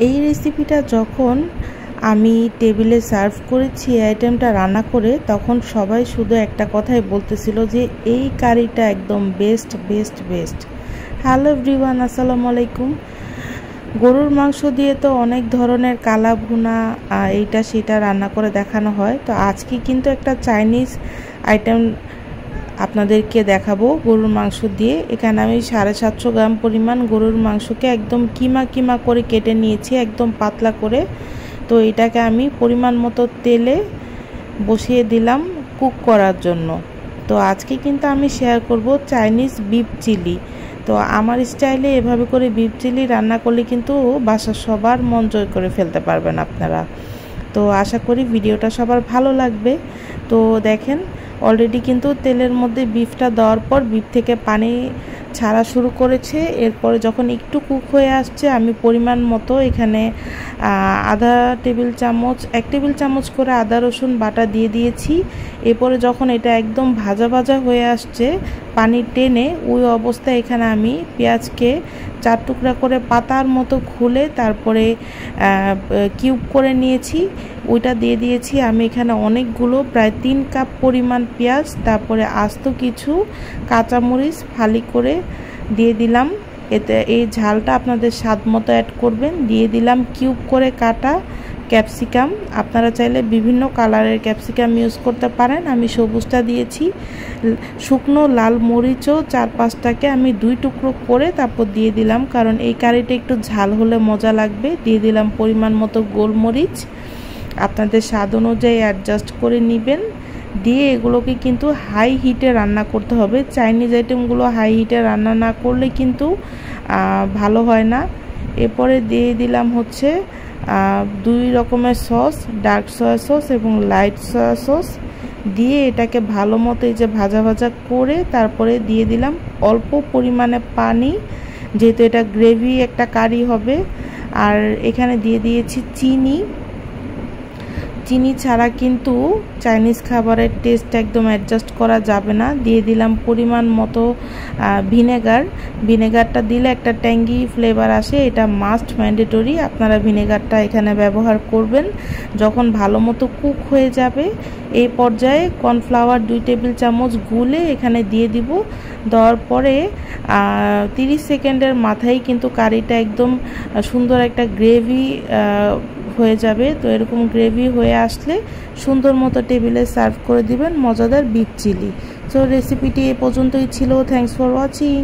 এই রেসিপিটা যখন আমি টেবিলে সার্ভ করেছি আইটেমটা রান্না করে, তখন সবাই শুধু একটা কথাই বলতেছিল যে এই কারিটা একদম best best best. Hello everyone, আসসালামু আলাইকুম। গরুর মাংস দিয়ে তো অনেক ধরনের কালা ভুনা এইটা সেটা রান্না করে দেখানো হয়। তো আজকে কিন্তু একটা চাইনিজ আইটেম আপনাদেরকে দেখাবো গরুর মাংস দিয়ে। এখানে আমি 750 গ্রাম পরিমাণ গরুর মাংসকে একদম কিমা কিমা করে কেটে নিয়েছি, একদম পাতলা করে। তো এটাকে আমি পরিমাণ মতো তেলে বসিয়ে দিলাম কুক করার জন্য। তো আজকে কিন্তু আমি শেয়ার করব চাইনিজ বিফ চিলি। তো আমার স্টাইলে এভাবে করে বিফ চিলি রান্না করলে কিন্তু বাসার সবার মন জয় করে ফেলতে পারবেন আপনারা। তো আশা করি ভিডিওটা সবার ভালো লাগবে। তো দেখেন অলরেডি কিন্তু তেলের মধ্যে বিফটা দেওয়ার পর বিফ থেকে পানি ছাড়া শুরু করেছে। এরপরে যখন একটু কুক হয়ে আসছে, আমি পরিমাণ মতো এখানে এক টেবিল চামচ করে আদা রসুন বাটা দিয়ে দিয়েছি। এরপরে যখন এটা একদম ভাজা ভাজা হয়ে আসছে, পানি টেনে, ওই অবস্থায় এখানে আমি পেঁয়াজকে 4 টুকরা করে পাতার মতো খুলে তারপরে কিউব করে নিয়েছি, ওইটা দিয়ে দিয়েছি। আমি এখানে অনেকগুলো প্রায় 3 কাপ পরিমাণ পেঁয়াজ, তারপরে আস্ত কিছু কাঁচামরিচ ফালি করে দিয়ে দিলাম। এতে এই ঝালটা আপনাদের স্বাদ মতো অ্যাড করবেন। দিয়ে দিলাম কিউব করে কাটা ক্যাপসিকাম। আপনারা চাইলে বিভিন্ন কালারের ক্যাপসিকাম ইউজ করতে পারেন, আমি সবুজটা দিয়েছি। শুকনো লাল মরিচও 4-5টাকে আমি 2 টুকরো করে তারপর দিয়ে দিলাম, কারণ এই কারিটা একটু ঝাল হলে মজা লাগবে। দিয়ে দিলাম পরিমাণ মতো গোলমরিচ, আপনাদের স্বাদ অনুযায়ী অ্যাডজাস্ট করে নেবেন। দিয়ে এগুলোকে কিন্তু হাই হিটে রান্না করতে হবে। চাইনিজ আইটেমগুলো হাই হিটে রান্না না করলে কিন্তু ভালো হয় না। এরপরে দিয়ে দিলাম হচ্ছে 2 রকমের সস, ডার্ক সয়া সস এবং লাইট সয়া সস। দিয়ে এটাকে ভালো মতো এই যে ভাজা ভাজা করে তারপরে দিয়ে দিলাম অল্প পরিমাণে পানি, যেহেতু এটা গ্রেভি একটা কারি হবে। আর এখানে দিয়ে দিয়েছি চিনি ছাড়া কিন্তু চাইনিজ খাবারের টেস্ট একদম অ্যাডজাস্ট করা যাবে না। দিয়ে দিলাম পরিমাণ মতো ভিনেগারটা দিলে একটা ট্যাঙ্গি ফ্লেভার আসে, এটা মাস্ট ম্যান্ডেটরি। আপনারা ভিনেগারটা এখানে ব্যবহার করবেন। যখন ভালো মতো কুক হয়ে যাবে, এই পর্যায়ে কর্নফ্লাওয়ার 2 টেবিল চামচ গুলে এখানে দিয়ে দিব। দেওয়ার পরে 30 সেকেন্ডের মাথায় কিন্তু কারিটা একদম সুন্দর একটা গ্রেভি হয়ে যাবে। তো এরকম গ্রেভি হয়ে আসলে সুন্দর মতো টেবিলে সার্ভ করে দিবেন মজাদার বিফ চিলি। তো রেসিপিটি এ পর্যন্তই ছিল। Thanks for watching.